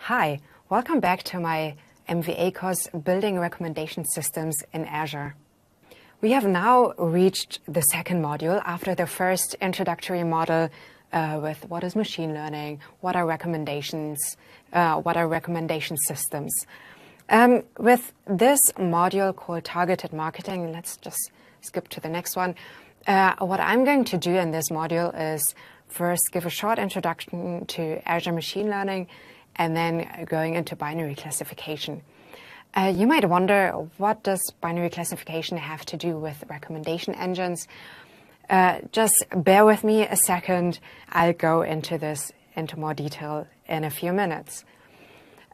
Hi, welcome back to my MVA course, Building Recommendation Systems in Azure. We have now reached the second module after the first introductory model with what is machine learning, what are recommendation systems. With this module called Targeted Marketing, let's just skip to the next one. What I'm going to do in this module is first give a short introduction to Azure Machine Learning and then going into binary classification. You might wonder, what does binary classification have to do with recommendation engines? Just bear with me a second. I'll go into more detail in a few minutes.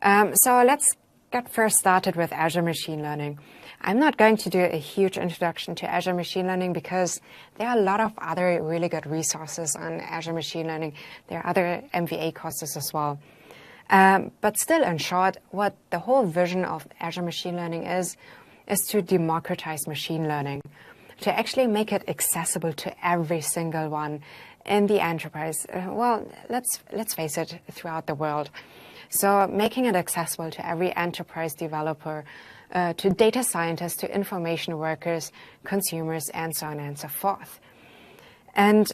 So let's get first started with Azure Machine Learning. I'm not going to do a huge introduction to Azure Machine Learning because there are a lot of other really good resources on Azure Machine Learning. There are other MVA courses as well. But still, in short, what the whole vision of Azure Machine Learning is to democratize machine learning, to actually make it accessible to every single one in the enterprise. Well, let's face it, throughout the world. So making it accessible to every enterprise developer, to data scientists, to information workers, consumers, and so on and so forth. And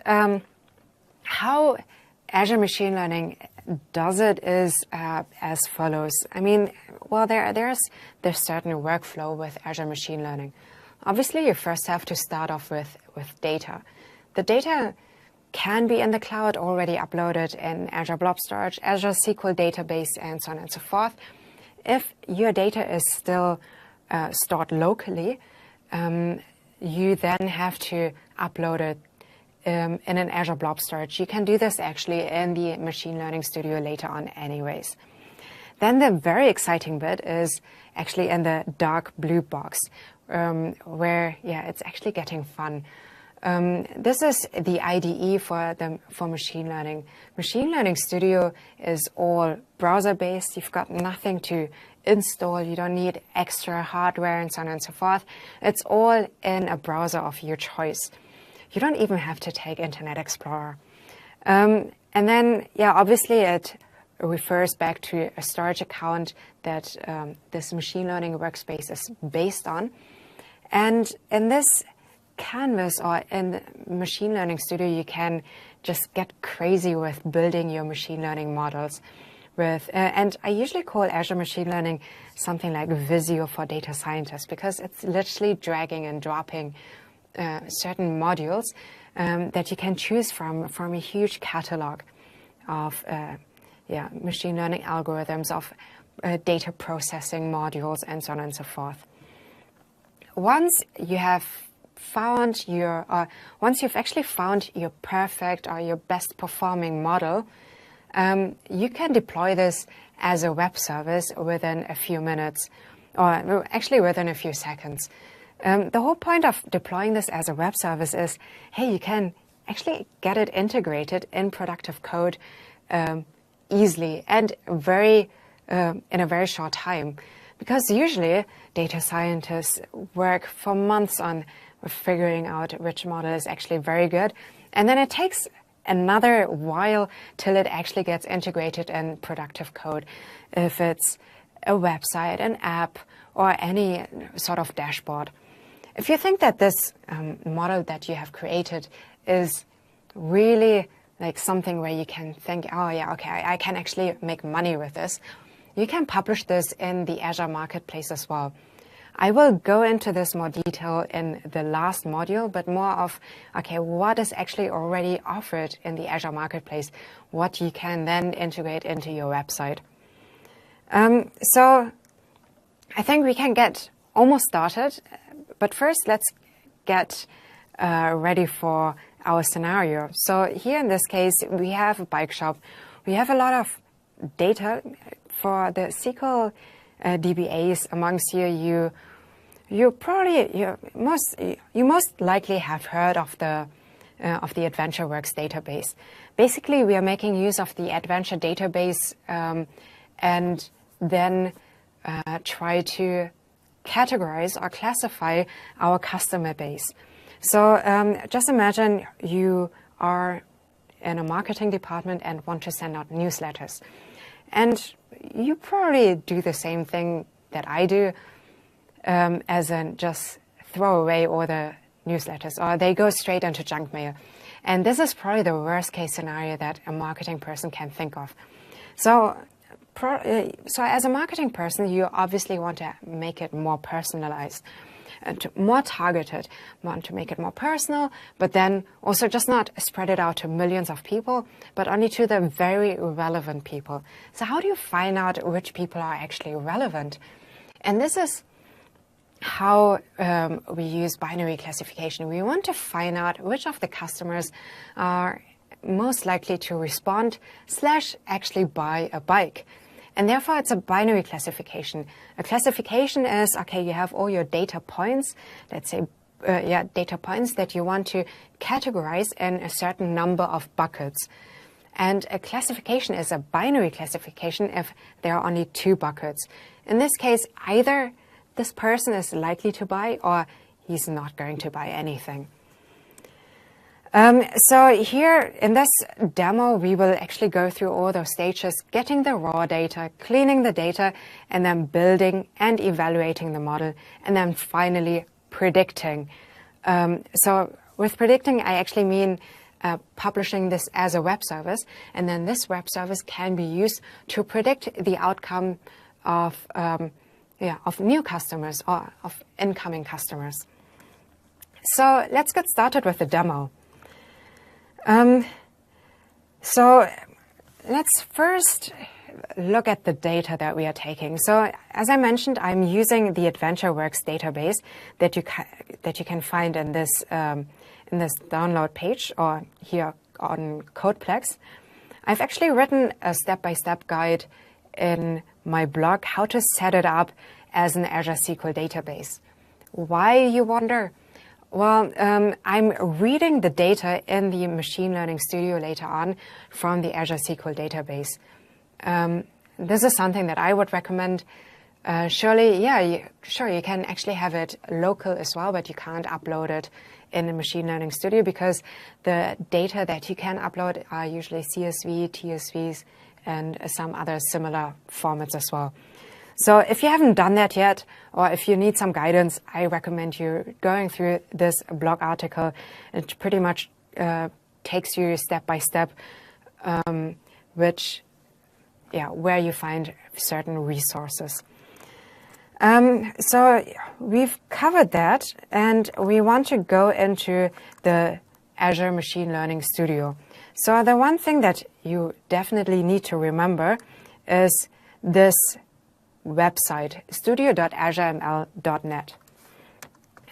how Azure Machine Learning does it is as follows. I mean, well, there's certain workflow with Azure Machine Learning. Obviously, you first have to start off with data. The data can be in the cloud, already uploaded in Azure Blob Storage, Azure SQL database, and so on and so forth. If your data is still stored locally, you then have to upload it in an Azure Blob Storage. You can do this actually in the Machine Learning Studio later on anyways. Then the very exciting bit is actually in the dark blue box, where, it's actually getting fun. This is the IDE for machine learning. Machine Learning Studio is all browser-based. You've got nothing to install. You don't need extra hardware and so on and so forth. It's all in a browser of your choice. You don't even have to take Internet Explorer. And then, obviously it refers back to a storage account that this machine learning workspace is based on. And in this canvas or in the Machine Learning Studio, you can just get crazy with building your machine learning models. And I usually call Azure Machine Learning something like Visio for data scientists, because it's literally dragging and dropping certain modules that you can choose from a huge catalog of machine learning algorithms, of data processing modules, and so on and so forth. Once you've actually found your perfect or your best performing model, you can deploy this as a web service within a few minutes, or actually within a few seconds. The whole point of deploying this as a web service is, hey, you can actually get it integrated in productive code easily and in a very short time. Because usually data scientists work for months on figuring out which model is actually very good. And then it takes another while till it actually gets integrated in productive code. If it's a website, an app, or any sort of dashboard. If you think that this model that you have created is really like something where you can think, oh yeah, okay, I can actually make money with this, you can publish this in the Azure Marketplace as well. I will go into this more detail in the last module, but more of, okay, what is actually already offered in the Azure Marketplace, what you can then integrate into your website. So I think we can get almost started. But first, let's get ready for our scenario. So here in this case, we have a bike shop. We have a lot of data for the SQL DBAs amongst you. You most likely have heard of the AdventureWorks database. Basically, we are making use of the Adventure database and then try to categorize or classify our customer base. So just imagine you are in a marketing department and want to send out newsletters. And you probably do the same thing that I do, as in just throw away all the newsletters, or they go straight into junk mail. And this is probably the worst case scenario that a marketing person can think of. So as a marketing person, you obviously want to make it more personalized, more targeted, want to make it more personal, but then also just not spread it out to millions of people, but only to the very relevant people. So how do you find out which people are actually relevant? And this is how we use binary classification. We want to find out which of the customers are most likely to respond / actually buy a bike. And therefore, it's a binary classification. A classification is, okay, you have all your data points, let's say, data points that you want to categorize in a certain number of buckets. And a classification is a binary classification if there are only 2 buckets. In this case, either this person is likely to buy or he's not going to buy anything. So here in this demo, we will actually go through all those stages, getting the raw data, cleaning the data, and then building and evaluating the model, and then finally predicting. So with predicting, I actually mean publishing this as a web service, and then this web service can be used to predict the outcome of new customers or of incoming customers. So let's get started with the demo. So let's first look at the data that we are taking. So as I mentioned, I'm using the AdventureWorks database that you can find in this download page or here on Codeplex. I've actually written a step-by-step guide in my blog how to set it up as an Azure SQL database. Why, you wonder? Well, I'm reading the data in the Machine Learning Studio later on from the Azure SQL database. This is something that I would recommend. Sure, you can actually have it local as well, but you can't upload it in the Machine Learning Studio because the data that you can upload are usually CSV, TSVs, and some other similar formats as well. So if you haven't done that yet, or if you need some guidance, I recommend you going through this blog article. It pretty much takes you step by step, where you find certain resources. So we've covered that, and we want to go into the Azure Machine Learning Studio. So the one thing that you definitely need to remember is this website, studio.azureml.net.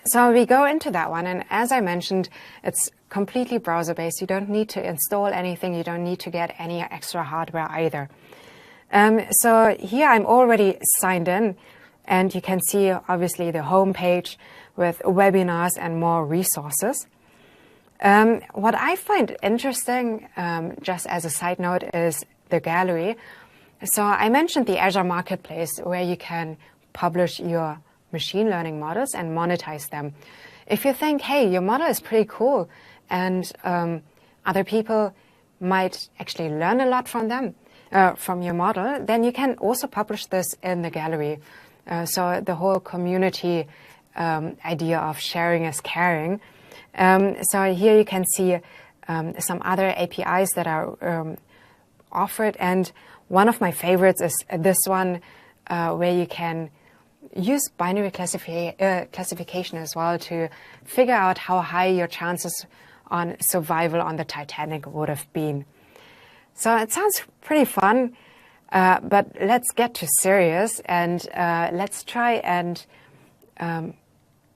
So we go into that one, and as I mentioned, it's completely browser-based. You don't need to install anything. You don't need to get any extra hardware either. So here I'm already signed in, and you can see obviously the home page with webinars and more resources. What I find interesting, just as a side note, is the gallery. So I mentioned the Azure Marketplace, where you can publish your machine learning models and monetize them. If you think, hey, your model is pretty cool, and other people might actually learn a lot from them, from your model, then you can also publish this in the gallery. So the whole community idea of sharing is caring. So here you can see some other APIs that are offered, and one of my favorites is this one, where you can use binary classification as well to figure out how high your chances on survival on the Titanic would have been. So it sounds pretty fun, but let's get to serious, and let's try and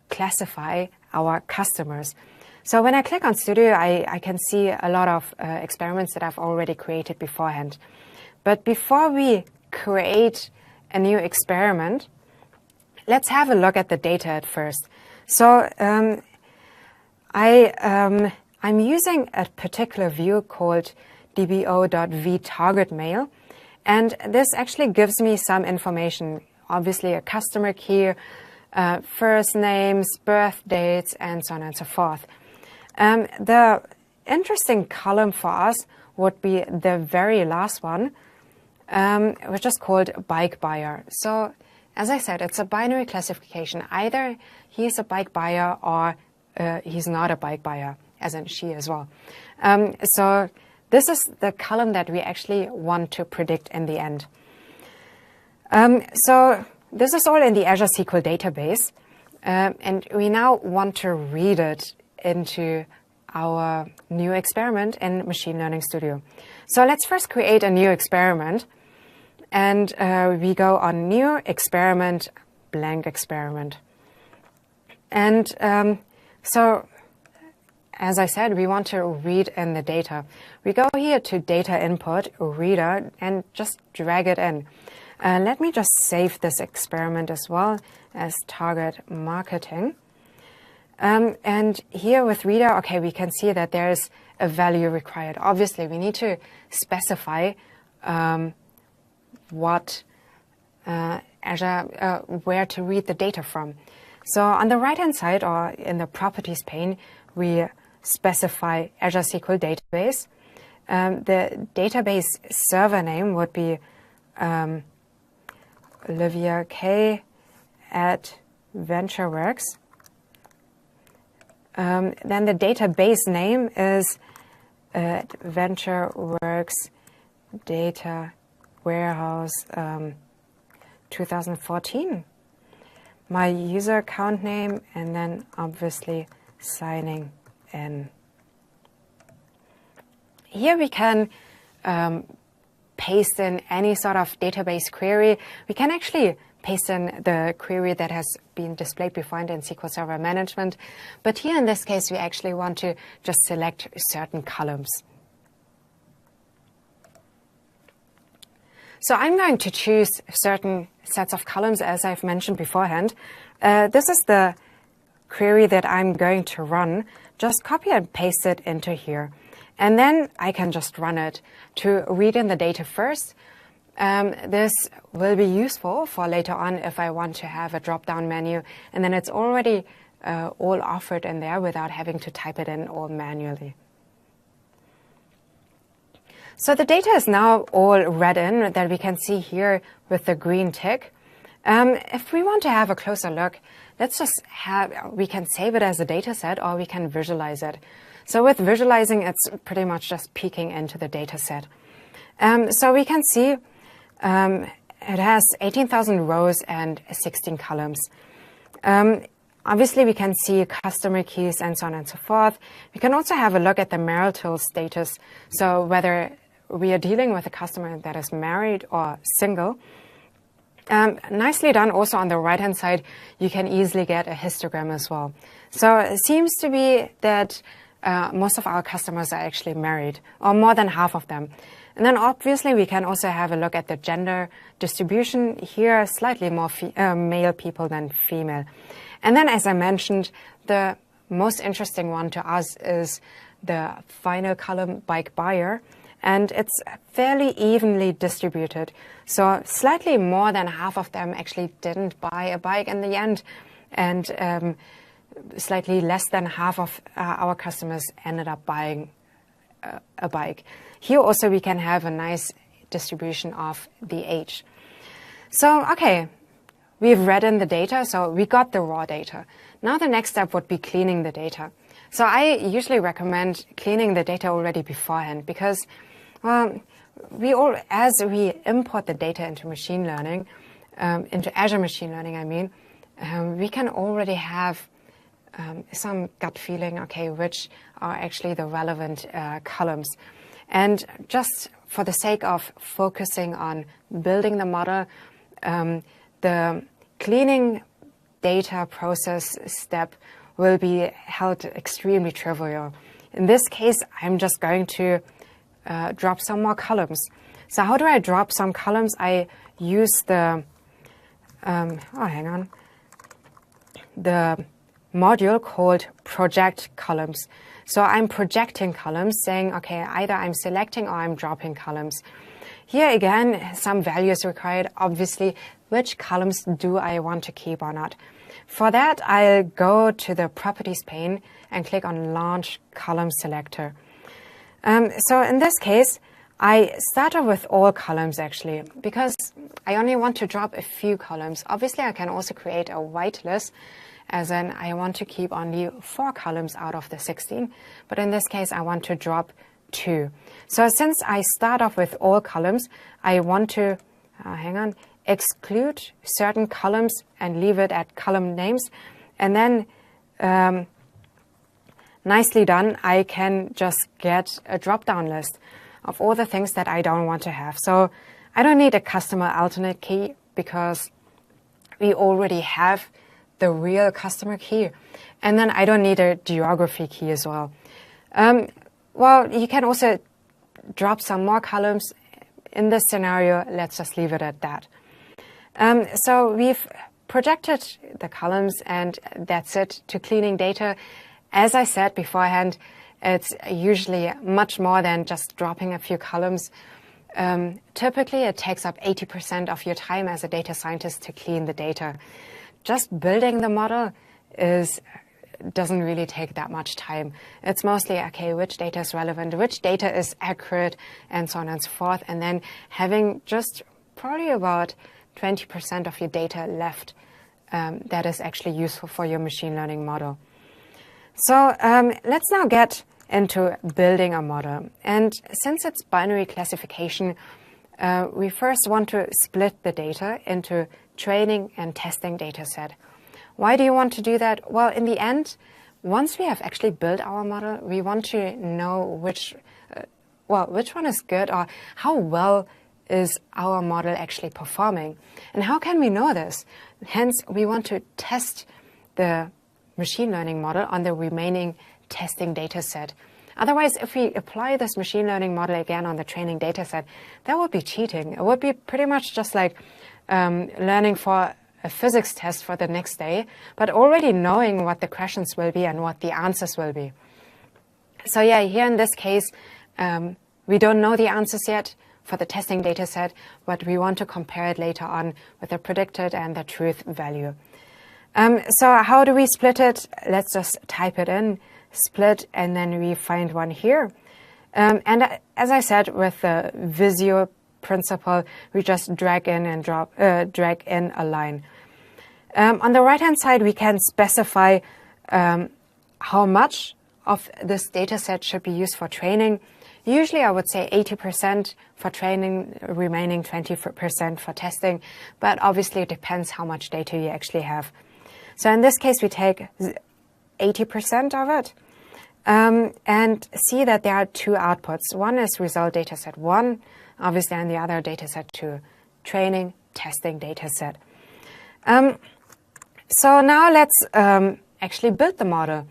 classify our customers. So when I click on Studio, I can see a lot of experiments that I've already created beforehand. But before we create a new experiment, let's have a look at the data at first. So I'm using a particular view called dbo.vTargetMail, and this actually gives me some information, obviously a customer key, first names, birth dates, and so on and so forth. The interesting column for us would be the very last one, which is called bike buyer. So as I said, it's a binary classification. Either he's a bike buyer or he's not a bike buyer, as in she as well. So this is the column that we actually want to predict in the end. So this is all in the Azure SQL database. And we now want to read it into our new experiment in Machine Learning Studio. So let's first create a new experiment. And we go on New Experiment, Blank Experiment. And so, as I said, we want to read in the data. We go here to Data Input, Reader, and just drag it in. Let me just save this experiment as well as Target Marketing. And here with Reader, okay, we can see that there's a value required. Obviously, we need to specify what Azure, where to read the data from. So on the right-hand side, or in the Properties pane, we specify Azure SQL Database. The database server name would be Olivia K at VentureWorks. Then the database name is VentureWorks Data Warehouse 2014. My user account name, and then obviously signing in. Here we can paste in any sort of database query. We can actually paste in the query that has been displayed before in SQL Server Management. But here in this case, we actually want to just select certain columns. So I'm going to choose certain sets of columns, as I've mentioned beforehand. This is the query that I'm going to run. Just copy and paste it into here. And then I can just run it to read in the data first. This will be useful for later on if I want to have a drop-down menu. And then it's already all offered in there without having to type it in all manually. So the data is now all read in that we can see here with the green tick. If we want to have a closer look, let's just we can save it as a data set or we can visualize it. So with visualizing, it's pretty much just peeking into the data set. So we can see it has 18,000 rows and 16 columns. Obviously, we can see customer keys and so on and so forth. We can also have a look at the marital status, so whether we are dealing with a customer that is married or single. Nicely done. Also on the right-hand side, you can easily get a histogram as well. So it seems to be that most of our customers are actually married, or more than half of them. And then obviously we can also have a look at the gender distribution. Here, slightly more male people than female. And then, as I mentioned, the most interesting one to us is the final column, bike buyer. And it's fairly evenly distributed. So slightly more than half of them actually didn't buy a bike in the end. And slightly less than half of our customers ended up buying a bike. Here also we can have a nice distribution of the age. So, okay, we've read in the data, so we got the raw data. Now the next step would be cleaning the data. So I usually recommend cleaning the data already beforehand because as we import the data into machine learning, into Azure Machine Learning, I mean, we can already have some gut feeling, okay, which are actually the relevant columns. And just for the sake of focusing on building the model, the cleaning data process step will be held extremely trivial. In this case, I'm just going to drop some more columns. So how do I drop some columns? I use the, the module called project columns. So I'm projecting columns saying, okay, either I'm selecting or I'm dropping columns. Here again, some values required. Obviously, which columns do I want to keep or not? For that, I'll go to the Properties pane and click on Launch Column Selector. So in this case, I start off with all columns actually, because I only want to drop a few columns. Obviously, I can also create a whitelist, as in I want to keep only 4 columns out of the 16, but in this case, I want to drop 2. So since I start off with all columns, I want to, exclude certain columns and leave it at column names, and then nicely done, I can just get a drop-down list of all the things that I don't want to have. So I don't need a customer alternate key because we already have the real customer key. And then I don't need a geography key as well. Well, you can also drop some more columns. In this scenario, let's just leave it at that. So we've projected the columns, and that's it to cleaning data. As I said beforehand, it's usually much more than just dropping a few columns. Typically, it takes up 80% of your time as a data scientist to clean the data. Just building the model doesn't really take that much time. It's mostly, okay, which data is relevant, which data is accurate, and so on and so forth, and then having just probably about 20% of your data left that is actually useful for your machine learning model. So let's now get into building a model. And since it's binary classification, we first want to split the data into training and testing data set. Why do you want to do that? Well, in the end, once we have actually built our model, we want to know which one is good, or how well is our model actually performing. And how can we know this? Hence, we want to test the machine learning model on the remaining testing data set. Otherwise, if we apply this machine learning model again on the training data set, that would be cheating. It would be pretty much just like learning for a physics test for the next day, but already knowing what the questions will be and what the answers will be. So yeah, here in this case, we don't know the answers yet for the testing data set, but we want to compare it later on with the predicted and the truth value. So how do we split it? Let's just type it in, split, and then we find one here. And as I said, with the Visio principle, we just drag in and drag in a line. On the right-hand side, we can specify how much of this data set should be used for training. Usually, I would say 80% for training, remaining 20% for testing, but obviously it depends how much data you actually have. So in this case, we take 80% of it and see that there are 2 outputs. One is result dataset 1, obviously, and the other dataset 2, training, testing dataset. So now let's actually build the model.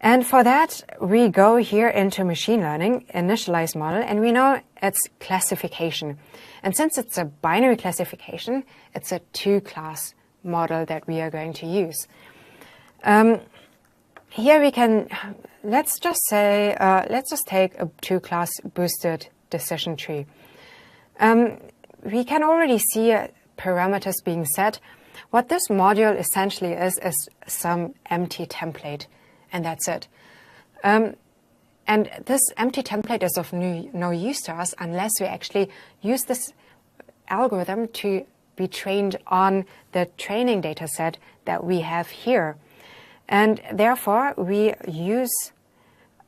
And for that, we go here into machine learning, initialize model, and we know it's classification. And since it's a binary classification, it's a 2-class model that we are going to use. Here we can, let's just take a 2-class boosted decision tree. We can already see parameters being set. What this module essentially is some empty template, and that's it. And this empty template is of no use to us unless we actually use this algorithm to be trained on the training data set that we have here. And therefore, we use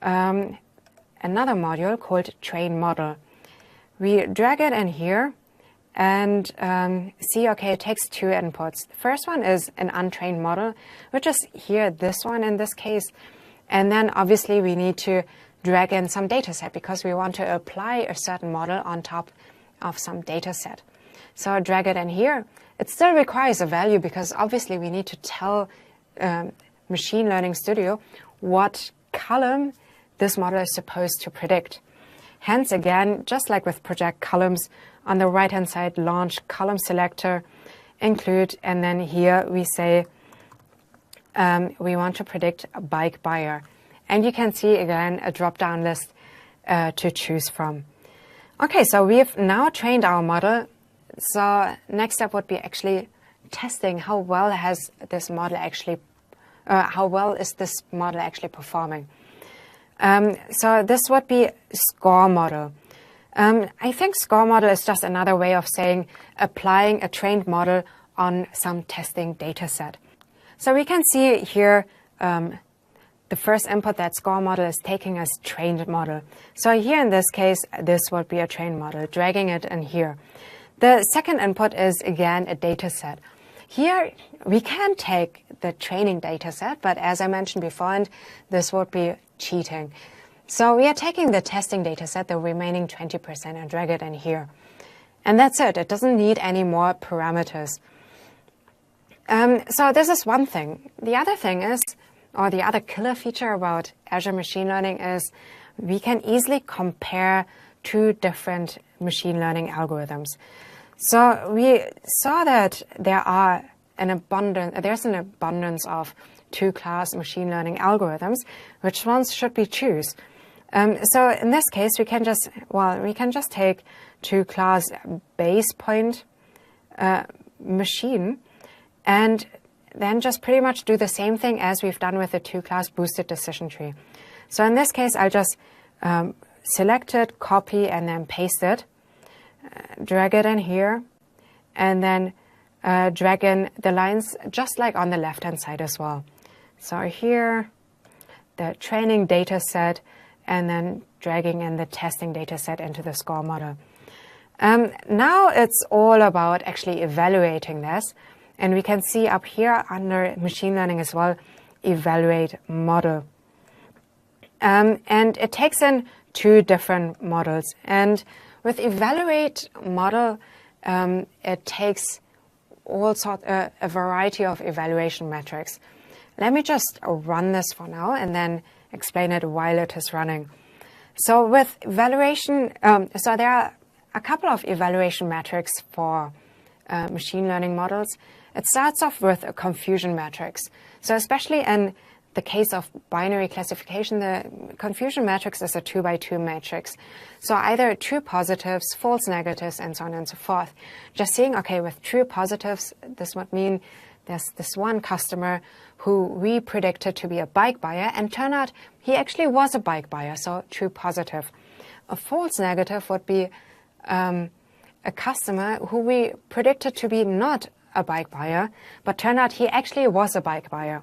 another module called train model. We drag it in here and see, okay, it takes 2 inputs. The first one is an untrained model, which is here, this one in this case. And then obviously we need to drag in some data set because we want to apply a certain model on top of some data set. So I drag it in here. It still requires a value because obviously we need to tell Machine Learning Studio what column this model is supposed to predict. Hence, again, just like with project columns, on the right-hand side, launch column selector, include, and then here we say we want to predict a bike buyer. And you can see, again, a drop-down list to choose from. Okay, so we've now trained our model. So next step would be actually testing how well has this model actually, how well is this model actually performing. So this would be score model. I think score model is just another way of saying applying a trained model on some testing data set. So we can see here the first input that score model is taking as trained model. So here in this case, this would be a trained model, dragging it in here. The second input is again a data set. Here we can take the training data set, but as I mentioned before, this would be cheating. So we are taking the testing data set, the remaining 20%, and drag it in here. And that's it. It doesn't need any more parameters. So this is one thing. The other thing is, or the other killer feature about Azure Machine Learning is we can easily compare two different machine learning algorithms. So we saw that there's an abundance of two-class machine learning algorithms. Which ones should we choose? So in this case, we can just take two-class base point machine and then just pretty much do the same thing as we've done with the two-class boosted decision tree. So in this case, I'll just select it, copy, and then paste it, drag it in here, and then drag in the lines just like on the left-hand side as well. So here, the training data set, and then dragging in the testing data set into the score model. Now it's all about actually evaluating this. And we can see up here under machine learning as well, evaluate model. And it takes in two different models. And with evaluate model, it takes a variety of evaluation metrics. Let me just run this for now and then explain it while it is running. So with evaluation, so there are a couple of evaluation metrics for machine learning models. It starts off with a confusion matrix. So especially in the case of binary classification, the confusion matrix is a 2x2 matrix. So either true positives, false negatives, and so on and so forth. Just seeing, okay, with true positives, this would mean there's this one customer who we predicted to be a bike buyer, and turned out he actually was a bike buyer, so true positive. A false negative would be a customer who we predicted to be not a bike buyer, but turned out he actually was a bike buyer.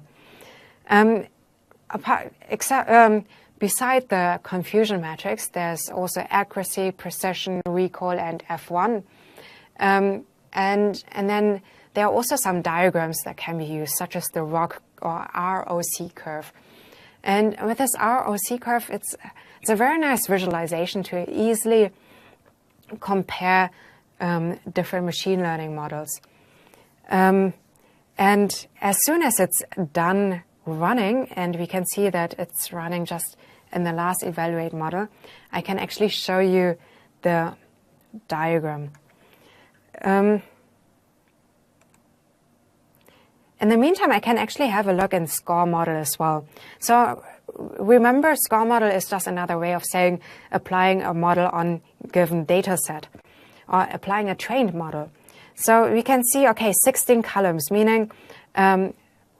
Beside the confusion matrix, there's also accuracy, precision, recall, and F1. And then there are also some diagrams that can be used, such as the ROC or ROC curve. And with this ROC curve, it's a very nice visualization to easily compare different machine learning models. And as soon as it's done running, and we can see that it's running just in the last evaluate model, I can actually show you the diagram. In the meantime, I can actually have a look in score model as well. So remember, score model is just another way of saying applying a model on a given data set, or applying a trained model. So we can see, okay, 16 columns, meaning,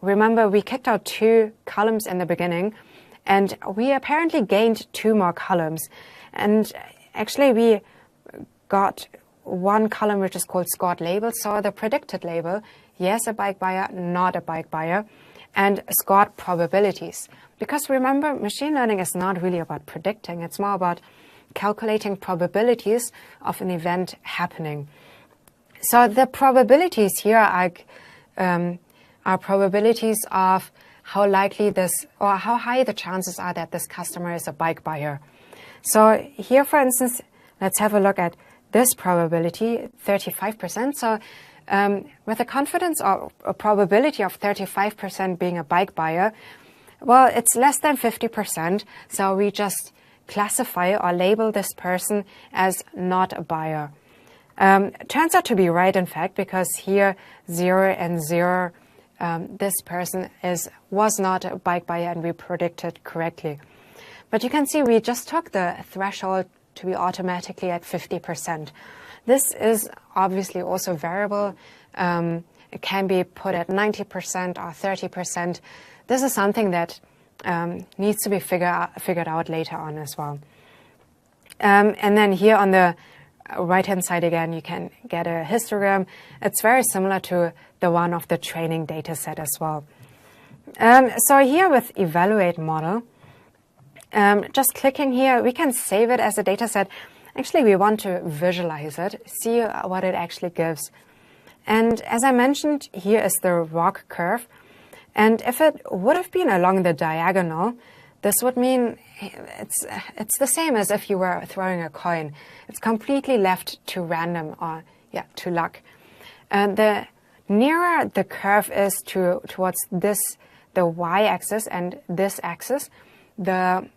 remember, we kicked out 2 columns in the beginning, and we apparently gained 2 more columns. And actually, we got one column which is called scored label, so the predicted label, yes, a bike buyer, not a bike buyer, and scored probabilities. Because remember, machine learning is not really about predicting, it's more about calculating probabilities of an event happening. So the probabilities here are probabilities of how likely this, or how high the chances are that this customer is a bike buyer. So here, for instance, let's have a look at this probability, 35%. So with a confidence or a probability of 35% being a bike buyer, well, it's less than 50%. So we just classify or label this person as not a buyer. Turns out to be right, in fact, because here 0 and 0, this person was not a bike buyer, and we predicted correctly. But you can see we just took the threshold to be automatically at 50%. This is obviously also variable. It can be put at 90% or 30%. This is something that needs to be figured out later on as well. And then here on the right-hand side again, you can get a histogram. It's very similar to the one of the training data set as well. So here with Evaluate Model, just clicking here, we can save it as a data set. Actually, we want to visualize it, see what it actually gives. And as I mentioned, here is the rock curve. And if it would have been along the diagonal, this would mean it's the same as if you were throwing a coin. It's completely left to random or to luck. And the nearer the curve is towards this, the y-axis and this axis, the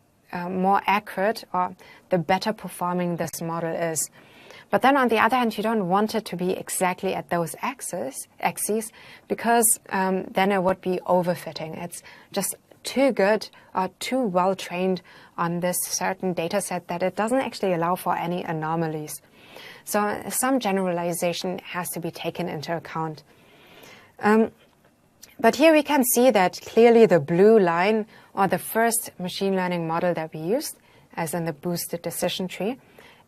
more accurate or the better performing this model is. But then on the other hand, you don't want it to be exactly at those axes because then it would be overfitting. It's just too good or too well trained on this certain data set that it doesn't actually allow for any anomalies. So some generalization has to be taken into account. But here we can see that clearly the blue line, or the first machine learning model that we used, as in the boosted decision tree,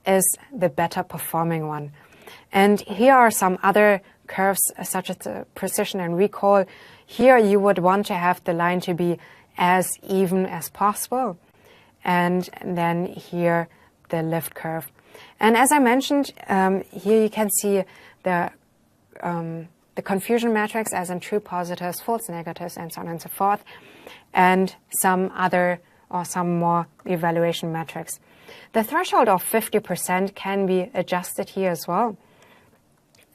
is the better performing one. And here are some other curves, such as the precision and recall. Here you would want to have the line to be as even as possible. And then here, the lift curve. And as I mentioned, here you can see the confusion matrix as in true positives, false negatives, and so on and so forth, and some other or some more evaluation metrics. The threshold of 50% can be adjusted here as well.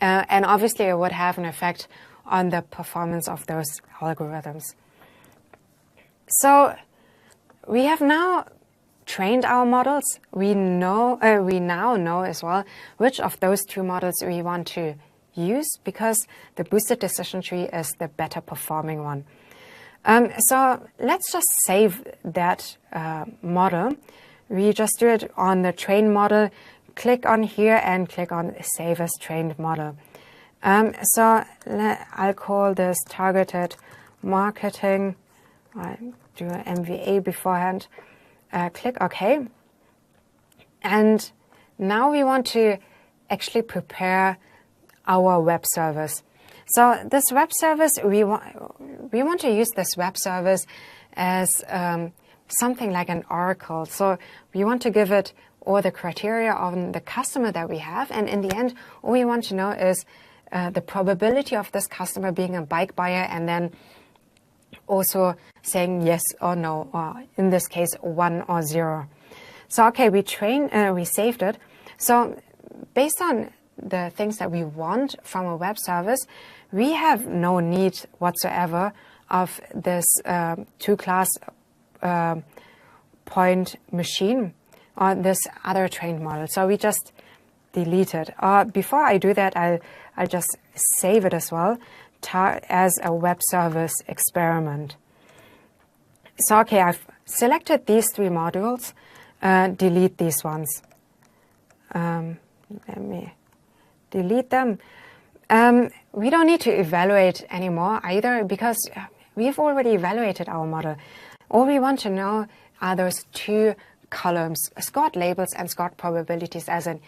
And obviously it would have an effect on the performance of those algorithms. So we have now trained our models. We now know as well which of those two models we want to use, because the boosted decision tree is the better performing one. So let's just save that model. We just do it on the trained model, click on here and click on Save as Trained Model. So I'll call this Targeted Marketing. I'll do an MVA beforehand. Click OK. And now we want to actually prepare our web service. So this web service, we want to use this web service as something like an oracle. So we want to give it all the criteria on the customer that we have. And in the end, all we want to know is the probability of this customer being a bike buyer, and then also saying yes or no, or in this case, 1 or 0. So, okay, we saved it. So based on the things that we want from a web service, we have no need whatsoever of this two-class point machine or this other trained model. So we just delete it. Before I do that, I'll just save it as well as a web service experiment. So, okay, I've selected these three modules. Delete these ones. Let me delete them. We don't need to evaluate anymore either, because we've already evaluated our model. All we want to know are those two columns, scored labels and scored probabilities, as in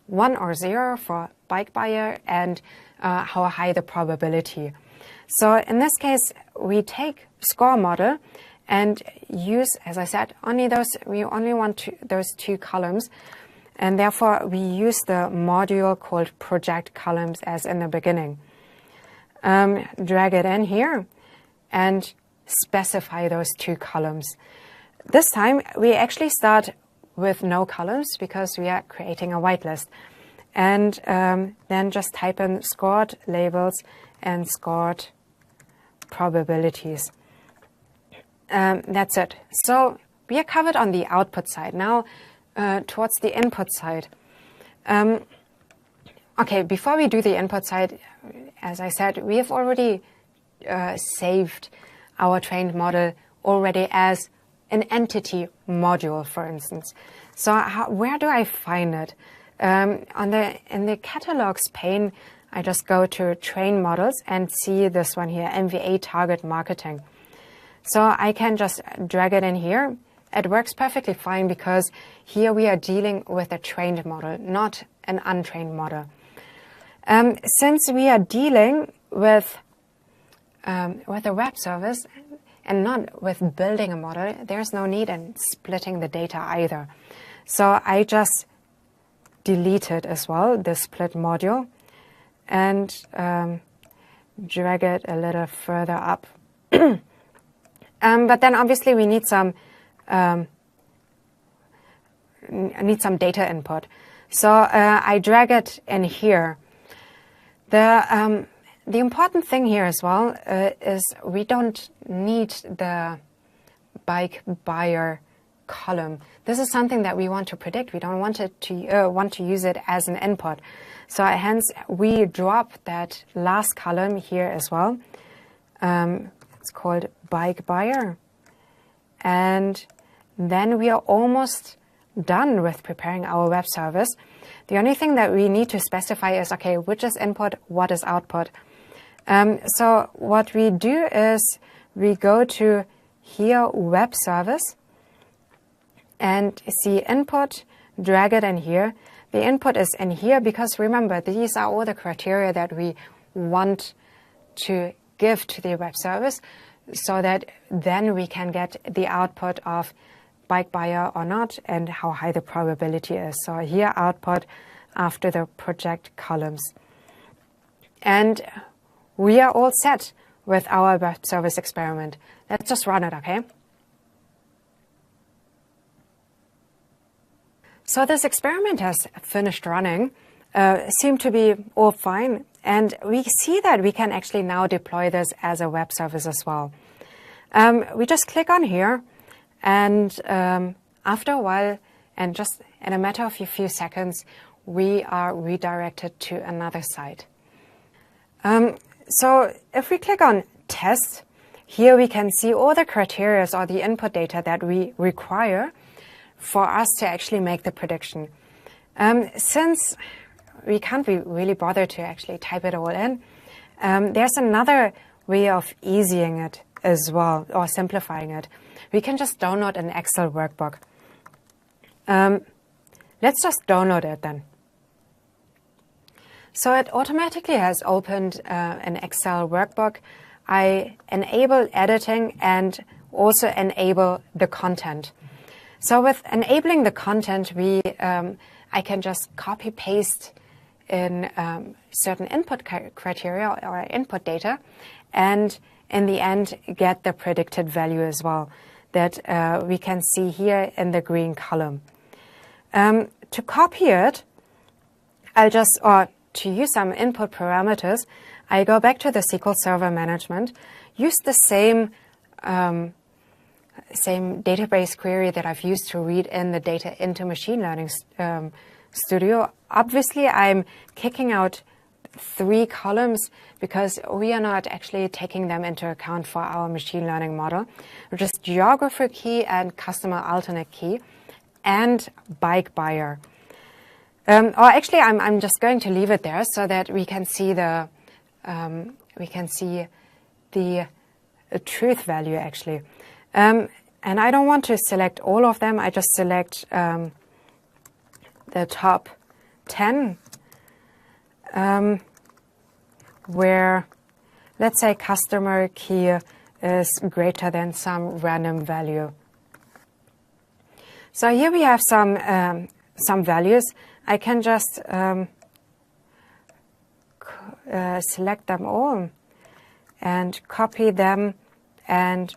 1 or 0 for bike buyer and how high the probability. So in this case, we take score model and use, as I said, we only want those two columns. And therefore, we use the module called project columns as in the beginning. Drag it in here and specify those two columns. This time, we actually start with no columns because we are creating a whitelist. And then just type in scored labels and scored probabilities. That's it. So we are covered on the output side. Now, towards the input side. Okay, before we do the input side, as I said, we have already saved our trained model already as an entity module, for instance. So where do I find it? In the catalogs pane, I just go to train models and see this one here, MVA target marketing. So I can just drag it in here it works perfectly fine because here we are dealing with a trained model, not an untrained model. Since we are dealing with a web service and not with building a model, there's no need in splitting the data either. So I just deleted as well the split module and drag it a little further up. But then obviously we need some data input. So I drag it in here. The important thing here as well is we don't need the bike buyer column. This is something that we want to predict. We don't want it to want to use it as an input. So hence we drop that last column here as well. It's called bike buyer, and then we are almost done with preparing our web service. The only thing that we need to specify is, okay, which is input, what is output. So what we do is we go to here, web service, and see input, drag it in here. The input is in here because remember, these are all the criteria that we want to give to the web service so that then we can get the output of bike buyer or not and how high the probability is. So here output after the project columns. And we are all set with our web service experiment. Let's just run it, okay? So this experiment has finished running, seemed to be all fine, and we see that we can actually now deploy this as a web service as well. We just click on here, and after a while, and just in a matter of a few seconds, we are redirected to another site. So if we click on test, here we can see all the criteria or the input data that we require for us to actually make the prediction. Since we can't be really bothered to actually type it all in, there's another way of easing it as well, or simplifying it. We can just download an Excel workbook. Let's just download it then. So it automatically has opened an Excel workbook. I enable editing and also enable the content. So with enabling the content, I can just copy paste in certain input criteria or input data, and in the end get the predicted value as well that we can see here in the green column. To copy it, to use some input parameters, I go back to the SQL Server Management, use the same database query that I've used to read in the data into Machine Learning Studio. Obviously, I'm kicking out 3 columns because we are not actually taking them into account for our machine learning model, which is geographer key and customer alternate key and bike buyer. Or actually, I'm just going to leave it there so that we can see the truth value actually. And I don't want to select all of them. I just select the top 10, where, let's say, customer key is greater than some random value. So here we have some values. I can just select them all and copy them and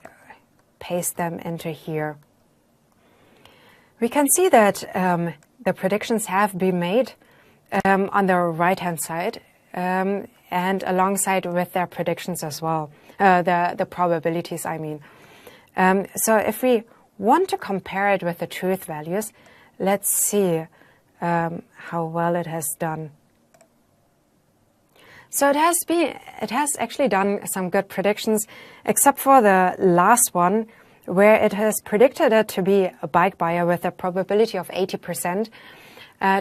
paste them into here. We can see that the predictions have been made on the right-hand side and alongside with their predictions as well, the probabilities, I mean. So if we want to compare it with the truth values, let's see how well it has done. So it has actually done some good predictions, except for the last one, where it has predicted it to be a bike buyer with a probability of 80%.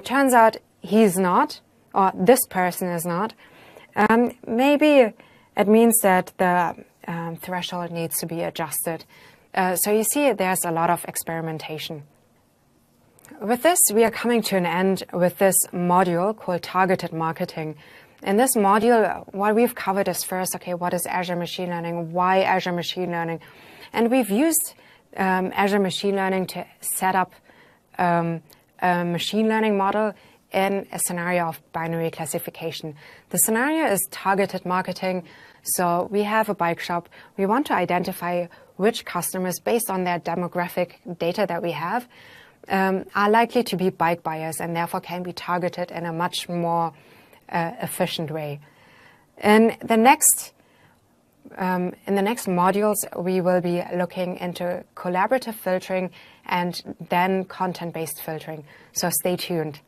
Turns out he's not, or this person is not. Maybe it means that the threshold needs to be adjusted. So you see there's a lot of experimentation. With this, we are coming to an end with this module called Targeted Marketing. In this module, what we've covered is first, okay, what is Azure Machine Learning? Why Azure Machine Learning? And we've used Azure Machine Learning to set up a machine learning model in a scenario of binary classification. The scenario is targeted marketing. So we have a bike shop. We want to identify which customers, based on their demographic data that we have, are likely to be bike buyers and therefore can be targeted in a much more efficient way. In the next modules, we will be looking into collaborative filtering and then content-based filtering. So stay tuned.